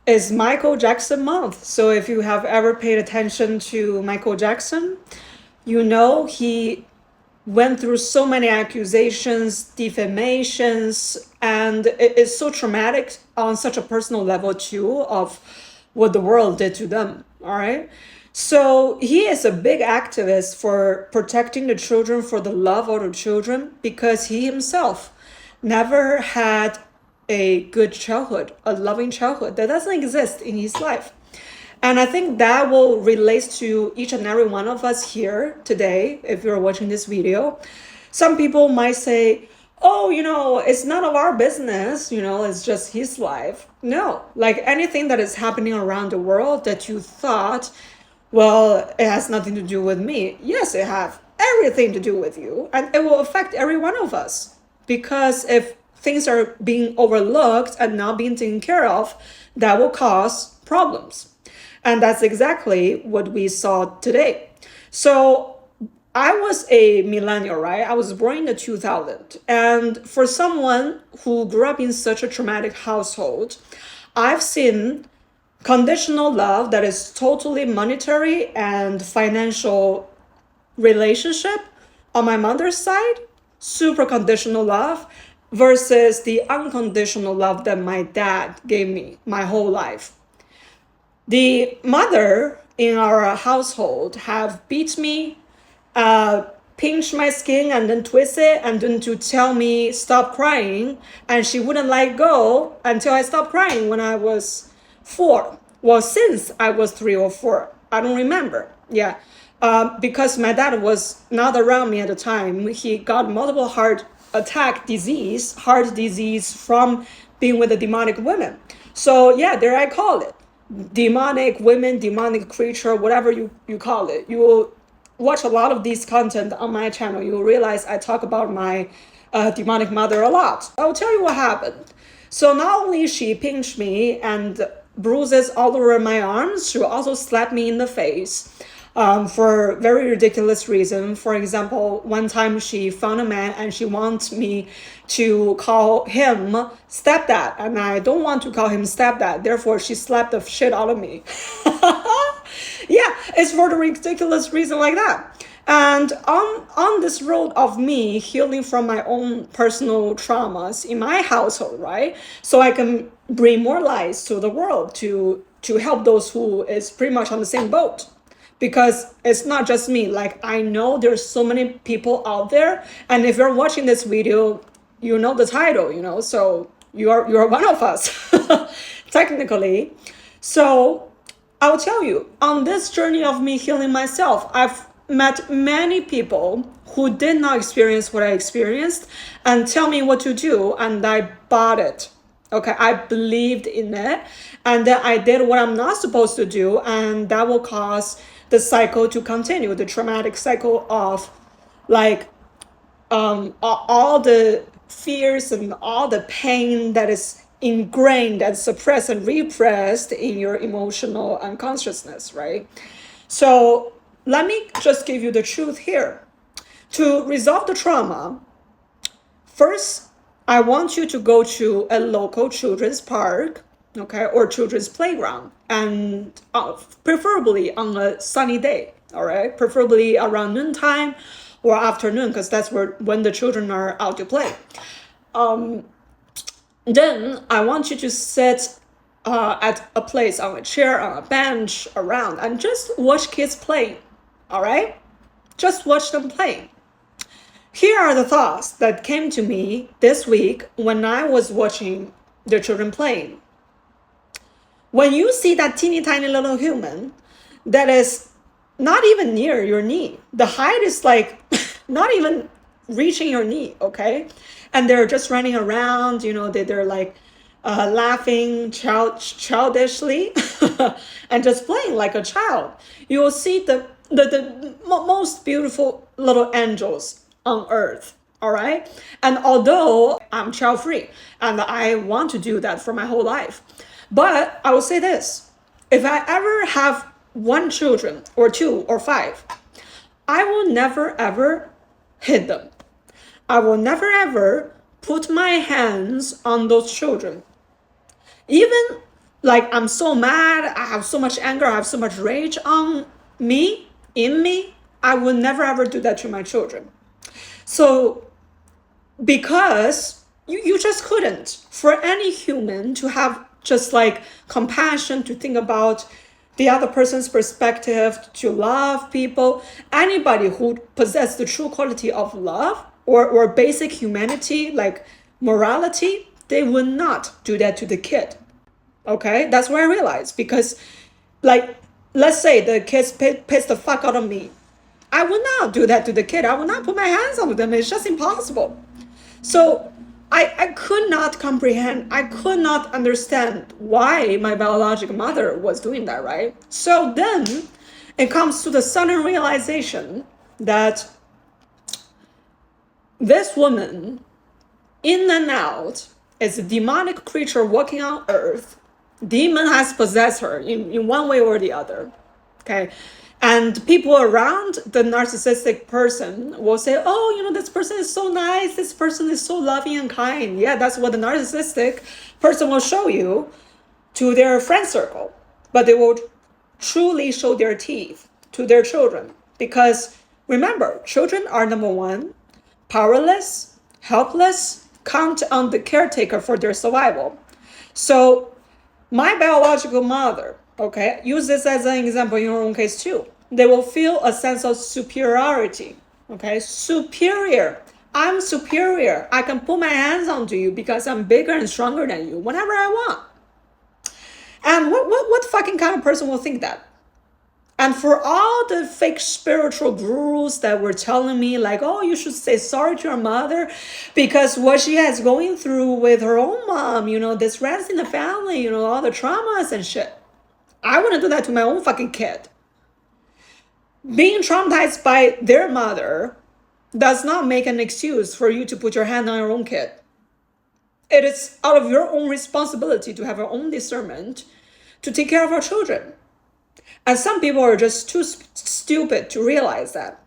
is Michael Jackson month. So if you have ever paid attention to Michael Jackson, you know he went through so many accusations, defamations, and it's so traumatic on such a personal level too of what the world did to them. All right. So he is a big activist for protecting the children, for the love of the children, because he himself never had a good childhood, a loving childhood that doesn't exist in his life. And I think that will relate to each and every one of us here today, if you're watching this video. Some people might say, oh, it's none of our business, it's just his life. No, like anything that is happening around the world that you thought, well, it has nothing to do with me. Yes, it has everything to do with you, and it will affect every one of us. Because if things are being overlooked and not being taken care of, that will cause problems. And that's exactly what we saw today. So I was a millennial, right? I was born in the 2000. And for someone who grew up in such a traumatic household, I've seen conditional love that is totally monetary and financial relationship on my mother's side, super conditional love, versus the unconditional love that my dad gave me my whole life. The mother in our household have beat me, pinch my skin and then twist it and then to tell me stop crying, and she wouldn't let go until I stopped crying when I was 4. Well, since I was 3 or 4, I don't remember. Yeah, because my dad was not around me at the time. He got multiple heart disease from being with the demonic women. So yeah, there I call it demonic women, demonic creature, whatever you call it. You will watch a lot of these content on my channel. You will realize I talk about my demonic mother a lot. I'll tell you what happened. So not only she pinched me and bruises all over my arms, she also slapped me in the face. For very ridiculous reason. For example, one time she found a man and she wants me to call him stepdad, and I don't want to call him stepdad. Therefore, she slapped the shit out of me. Yeah, it's for the ridiculous reason like that. And on this road of me healing from my own personal traumas in my household, right? So I can bring more light to the world to help those who is pretty much on the same boat. Because it's not just me. Like, I know there's so many people out there, and if you're watching this video, you know the title, so you're one of us, technically. So I'll tell you, on this journey of me healing myself, I've met many people who did not experience what I experienced and tell me what to do, and I bought it. Okay, I believed in it, and then I did what I'm not supposed to do, and that will cause the cycle to continue, the traumatic cycle of like all the fears and all the pain that is ingrained and suppressed and repressed in your emotional unconsciousness, right? So let me just give you the truth here. To resolve the trauma, first, I want you to go to a local children's park, okay, or children's playground, and preferably on a sunny day, all right, preferably around noontime or afternoon, because that's when the children are out to play. Then I want you to sit at a place, on a chair, on a bench, around, and just watch kids playing, all right? Just watch them playing. Here are the thoughts that came to me this week when I was watching the children playing. When you see that teeny tiny little human that is not even near your knee, the height is like not even reaching your knee, okay? And they're just running around, they're like laughing childishly and just playing like a child. You will see the most beautiful little angels on earth, all right? And although I'm child free and I want to do that for my whole life, but I will say this: if I ever have 1 children or 2 or 5, I will never ever hit them. I will never ever put my hands on those children. Even like I'm so mad, I have so much anger, I have so much rage on me, in me, I will never ever do that to my children. So because you just couldn't, for any human to have just like compassion, to think about the other person's perspective, to love people, anybody who possesses the true quality of love or basic humanity, like morality, they would not do that to the kid. Okay, that's what I realized. Because like, let's say the kids piss the fuck out of me, I would not do that to the kid. I would not put my hands on them. It's just impossible. So I could not comprehend, I could not understand why my biological mother was doing that, right? So then it comes to the sudden realization that this woman, in and out, is a demonic creature walking on earth. Demon has possessed her in one way or the other. Okay. And people around the narcissistic person will say, oh, you know, this person is so nice. This person is so loving and kind. Yeah, that's what the narcissistic person will show you to their friend circle. But they will truly show their teeth to their children. Because remember, children are number one, powerless, helpless, count on the caretaker for their survival. So my biological mother, okay, use this as an example in your own case too. They will feel a sense of superiority, okay? Superior. I'm superior. I can put my hands onto you because I'm bigger and stronger than you whenever I want. And what fucking kind of person will think that? And for all the fake spiritual gurus that were telling me like, oh, you should say sorry to your mother because what she has going through with her own mom, you know, this rest in the family, you know, all the traumas and shit. I wouldn't do that to my own fucking kid. Being traumatized by their mother does not make an excuse for you to put your hand on your own kid. It is out of your own responsibility to have your own discernment to take care of our children. And some people are just too stupid to realize that.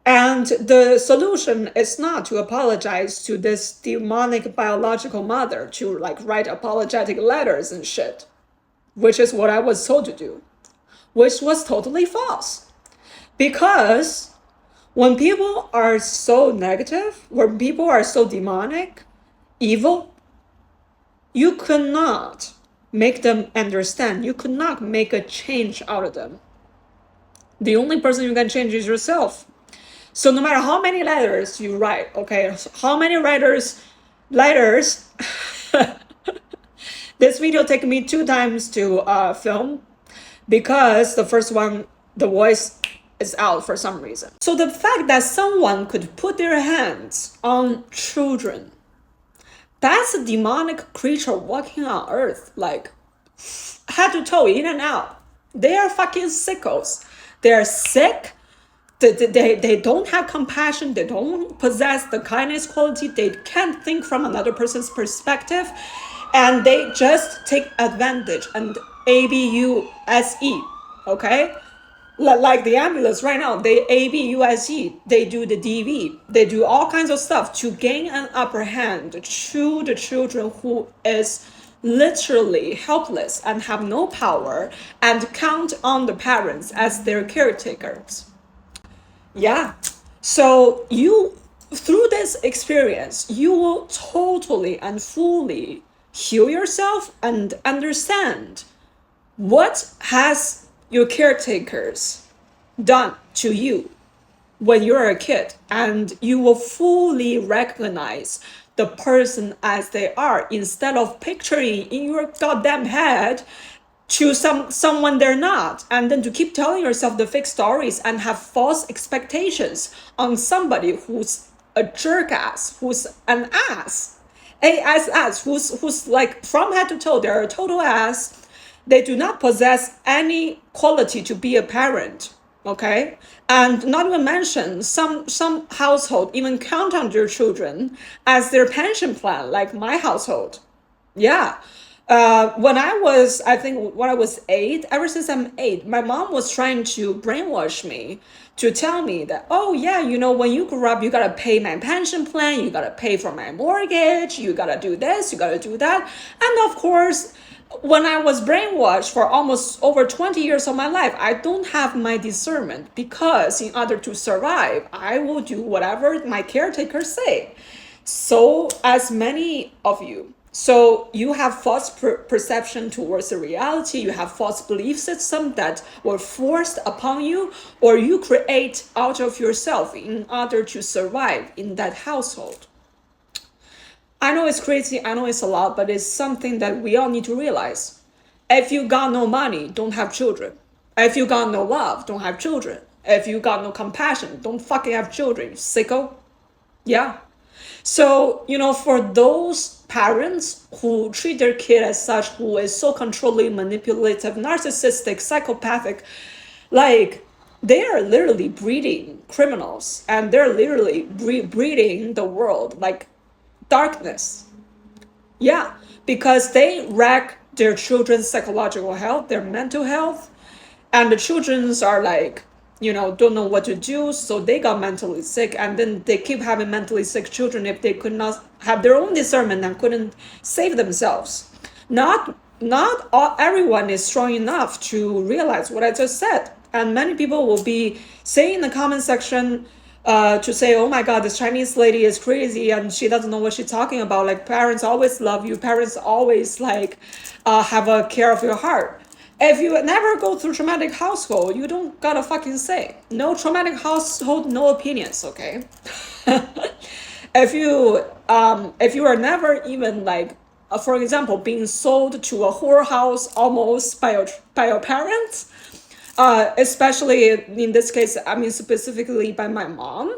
And the solution is not to apologize to this demonic biological mother, to like write apologetic letters and shit, which is what I was told to do, which was totally false. Because when people are so negative, when people are so demonic, evil, you cannot make them understand. You could not make a change out of them. The only person you can change is yourself. So no matter how many letters you write, okay, how many letters, this video took me 2 times to film because the first one, the voice is out for some reason. So the fact that someone could put their hands on children, that's a demonic creature walking on earth, like head to toe, in and out. They are fucking sickos. They are sick. They don't have compassion. They don't possess the kindness quality. They can't think from another person's perspective. And they just take advantage and abuse, okay? Like the ambulance right now, they abuse, they do the DV, they do all kinds of stuff to gain an upper hand to the children who is literally helpless and have no power and count on the parents as their caretakers. Yeah. So you, through this experience, you will totally and fully heal yourself and understand what has your caretakers done to you when you're a kid, and you will fully recognize the person as they are instead of picturing in your goddamn head to someone they're not, and then to keep telling yourself the fake stories and have false expectations on somebody who's a jerk ass, who's an ass, who's like from head to toe, they're a total ass. They do not possess any quality to be a parent, okay? And not even mention, some household even count on their children as their pension plan, like my household. Yeah. When I was 8, ever since I'm 8, my mom was trying to brainwash me to tell me that, oh yeah, you know, when you grow up, you gotta pay my pension plan, you gotta pay for my mortgage, you gotta do this, you gotta do that. And of course, when I was brainwashed for almost over 20 years of my life, I don't have my discernment, because in order to survive, I will do whatever my caretakers say. So as many of you. So you have false perception towards the reality, you have false belief system that were forced upon you, or you create out of yourself in order to survive in that household. I know it's crazy, I know it's a lot, but it's something that we all need to realize. If you got no money, don't have children. If you got no love, don't have children. If you got no compassion, don't fucking have children, you sicko. Yeah. So, for those parents who treat their kid as such, who is so controlling, manipulative, narcissistic, psychopathic, like, they are literally breeding criminals, and they're literally breeding the world, like darkness. Yeah, because they wreck their children's psychological health, their mental health, and the children's are like, don't know what to do, so they got mentally sick, and then they keep having mentally sick children if they could not have their own discernment and couldn't save themselves. Everyone is strong enough to realize what I just said, and many people will be saying in the comment section to say, oh my god, this Chinese lady is crazy and she doesn't know what she's talking about. Like, parents always love you, parents always like have a care of your heart. If you never go through traumatic household, you don't gotta fucking say. No traumatic household, no opinions, okay? If you are never even like, for example, being sold to a whorehouse almost by your parents, especially in this case, I mean specifically by my mom.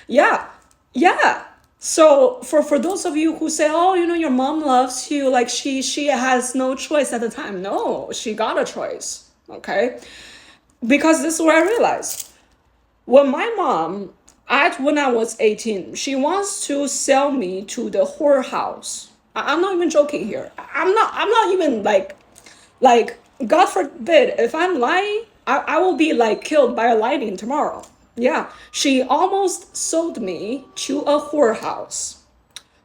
Yeah. So for those of you who say, oh, your mom loves you, like she has no choice at the time. No, she got a choice. Okay, because this is what I realized. When my mom, when I was 18, she wants to sell me to the whorehouse. I'm not even joking here. I'm not even like, God forbid, if I'm lying, I will be like killed by a lightning tomorrow. Yeah, she almost sold me to a whorehouse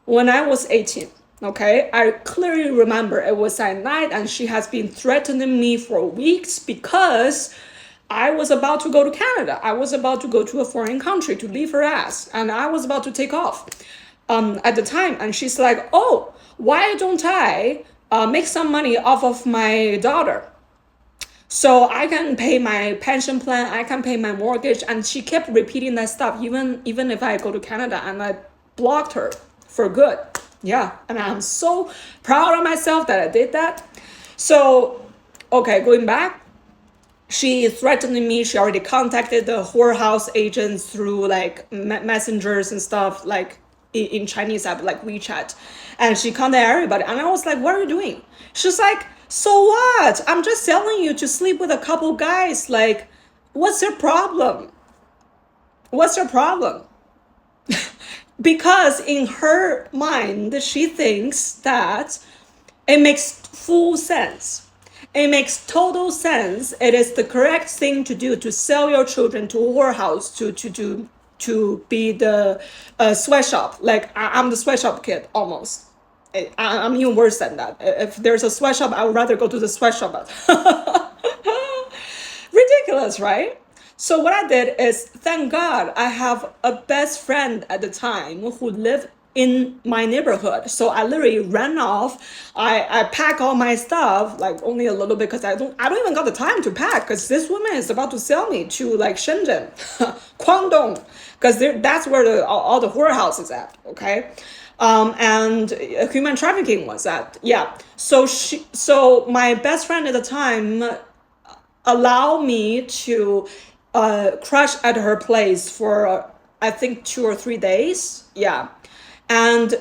when I was 18. Okay, I clearly remember it was at night, and she has been threatening me for weeks because I was about to go to Canada. I was about to go to a foreign country to leave her ass, and I was about to take off at the time. And she's like, oh, why don't I make some money off of my daughter? So I can pay my pension plan, I can pay my mortgage. And she kept repeating that stuff, even if I go to Canada, and I blocked her for good. Yeah, and I'm so proud of myself that I did that. So, okay, going back, she threatened me. She already contacted the whorehouse agents through like messengers and stuff, like in Chinese app, like WeChat. And she contacted everybody. And I was like, what are you doing? She's like, so what? I'm just selling you to sleep with a couple guys. Like, what's your problem? What's your problem? Because in her mind, she thinks that it makes full sense. It makes total sense. It is the correct thing to do to sell your children to a whorehouse, to be the sweatshop. Like, I'm the sweatshop kid almost. I'm even worse than that. If there's a sweatshop, I would rather go to the sweatshop. Ridiculous, right? So what I did is, thank God, I have a best friend at the time who lived in my neighborhood. So I literally ran off. I pack all my stuff, like only a little bit, because I don't even got the time to pack, because this woman is about to sell me to like Shenzhen, Guangdong, because that's where all the whorehouses at. Okay. And human trafficking was at. Yeah. So my best friend at the time allowed me to crash at her place for I think 2 or 3 days. Yeah. And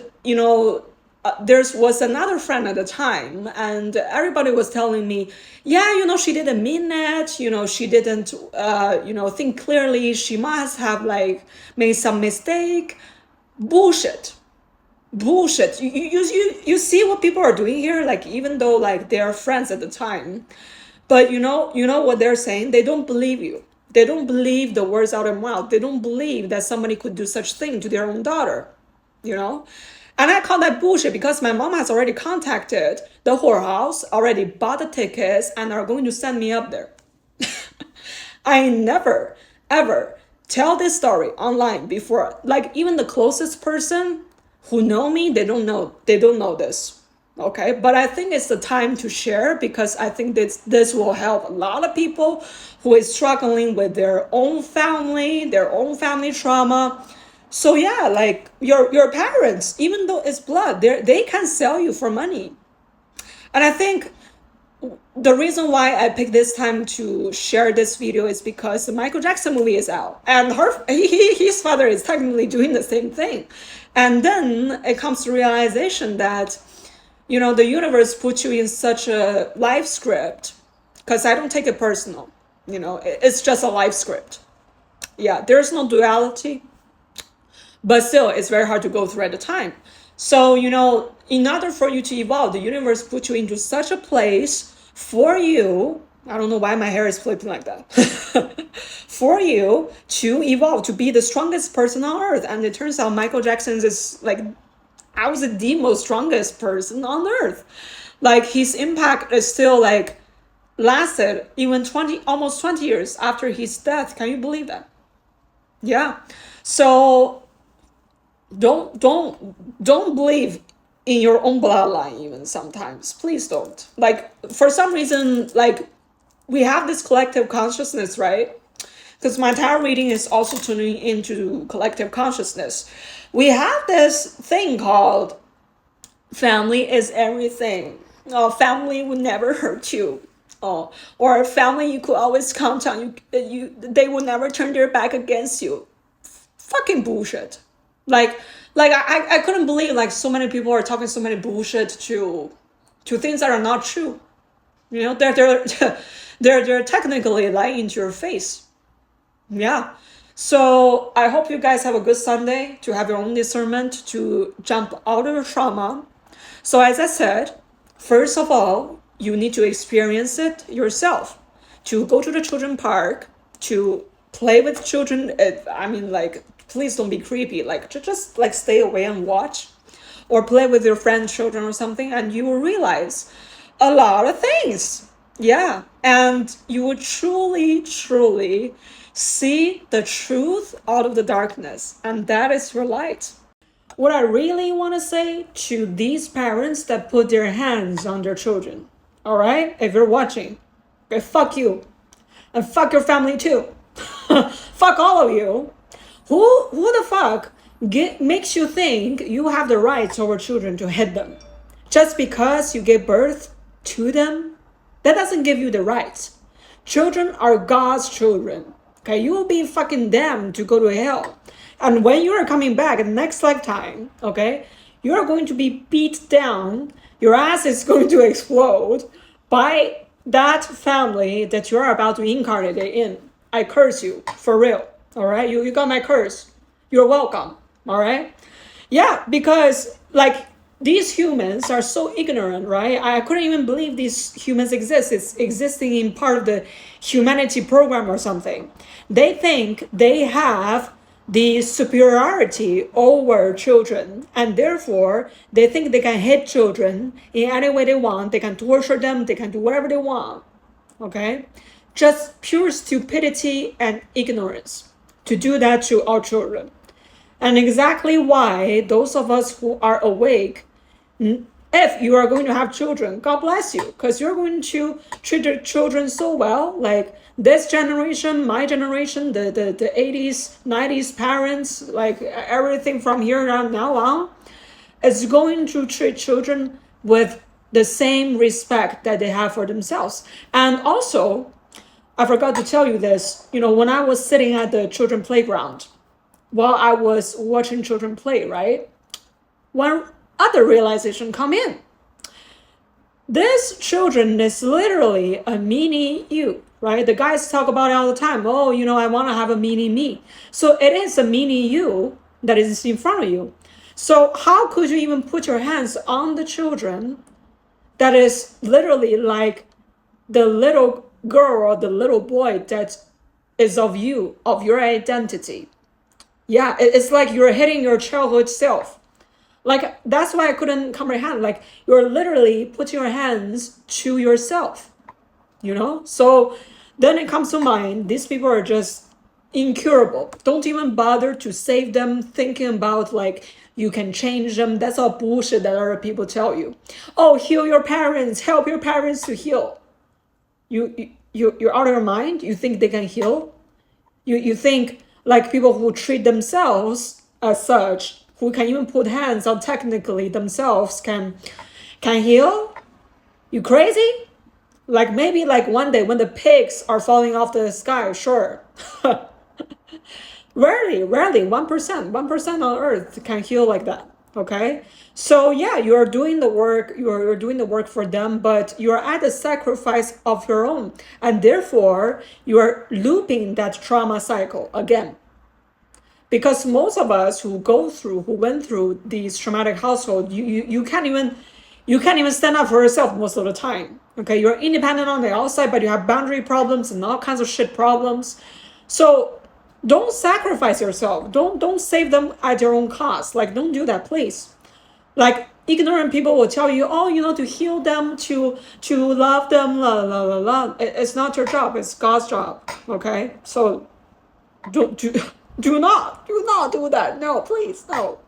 there was another friend at the time, and everybody was telling me, yeah, she didn't mean it, she didn't think clearly, she must have like made some mistake. Bullshit. You see what people are doing here? Like, even though like they are friends at the time, but you know what they're saying? They don't believe you. They don't believe the words out of their mouth. They don't believe that somebody could do such thing to their own daughter, And I call that bullshit because my mom has already contacted the whorehouse, already bought the tickets, and are going to send me up there. I never, ever tell this story online before. Like, even the closest person who know me, they don't know this. Okay, but I think it's the time to share because I think this will help a lot of people who is struggling with their own family trauma. So yeah, like your parents, even though it's blood, they can sell you for money. And I think the reason why I picked this time to share this video is because the Michael Jackson movie is out, and his father is technically doing the same thing. And then it comes to realization that, you know, the universe puts you in such a life script, because I don't take it personal. You know, it's just a life script. Yeah, there's no duality, but still, it's very hard to go through at the time. So, you know, in order for you to evolve, the universe put you into such a place for you. I don't know why my hair is flipping like that. For you to evolve, to be the strongest person on earth. And it turns out Michael Jackson is like, I was the most strongest person on earth. Like, his impact is still like lasted even almost 20 years after his death. Can you believe that? Yeah. So don't believe in your own bloodline even sometimes. Please don't. Like, for some reason, like, we have this collective consciousness, right? Because my tarot reading is also tuning into collective consciousness. We have this thing called family is everything. Oh, family would never hurt you. Oh, or family you could always count on. They will never turn their back against you. Fucking bullshit. Like I couldn't believe like so many people are talking so many bullshit to things that are not true. You know, they're technically lying to your face. Yeah. So I hope you guys have a good Sunday, to have your own discernment, to jump out of trauma. So as I said, first of all, you need to experience it yourself. To go to the children's park, to play with children. I mean, like, please don't be creepy. Like, just like stay away and watch, or play with your friend's children or something, and you will realize a lot of things. Yeah, and you will truly, truly see the truth out of the darkness, and that is your light. What I really want to say to these parents that put their hands on their children, all right? If you're watching, okay, fuck you. And fuck your family too. Fuck all of you. Who the fuck makes you think you have the rights over children to hit them? Just because you gave birth to them? That doesn't give you the rights. Children are God's children. Okay, you will be fucking damned to go to hell. And when you are coming back in the next lifetime, okay, you are going to be beat down. Your ass is going to explode by that family that you are about to incarnate in. I curse you, for real. All right, you got my curse. You're welcome. All right. Yeah, because like these humans are so ignorant, right? I couldn't even believe these humans exist. It's existing in part of the humanity program or something. They think they have the superiority over children, and therefore they think they can hit children in any way they want. They can torture them. They can do whatever they want. Okay, just pure stupidity and ignorance to do that to our children. And exactly why those of us who are awake, if you are going to have children, God bless you, because you're going to treat your children so well. Like this generation, my generation, the 80s, 90s parents, like everything from here on now on, is going to treat children with the same respect that they have for themselves. And also, I forgot to tell you this, you know, when I was sitting at the children playground, while I was watching children play, right? One other realization come in. This children is literally a mini you, right? The guys talk about it all the time. Oh, you know, I want to have a mini me. So it is a mini you that is in front of you. So how could you even put your hands on the children that is literally like the little girl or the little boy that is of you, of your identity? Yeah, it's like you're hitting your childhood self. Like, that's why I couldn't comprehend. Like, you're literally putting your hands to yourself, you know? So then it comes to mind, these people are just incurable. Don't even bother to save them, thinking about like you can change them. That's all bullshit that other people tell you. Oh, heal your parents, help your parents to heal. You're out of your mind? You think they can heal? You think like people who treat themselves as such, who can even put hands on technically themselves can heal? You crazy? Like maybe like one day when the pigs are falling off the sky, sure. Rarely, 1% on earth can heal like that. Okay. So yeah, you're doing the work, you're doing the work for them, but you're at the sacrifice of your own. And therefore you're looping that trauma cycle again. Because most of us who went through these traumatic households, you can't even stand up for yourself most of the time. Okay, you're independent on the outside, but you have boundary problems and all kinds of shit problems. So don't sacrifice yourself. Don't save them at your own cost. Like, don't do that, please. Like, ignorant people will tell you, oh, to heal them, to love them, la la la la. It's not your job. It's God's job. Okay, so do not do that. No, please, no.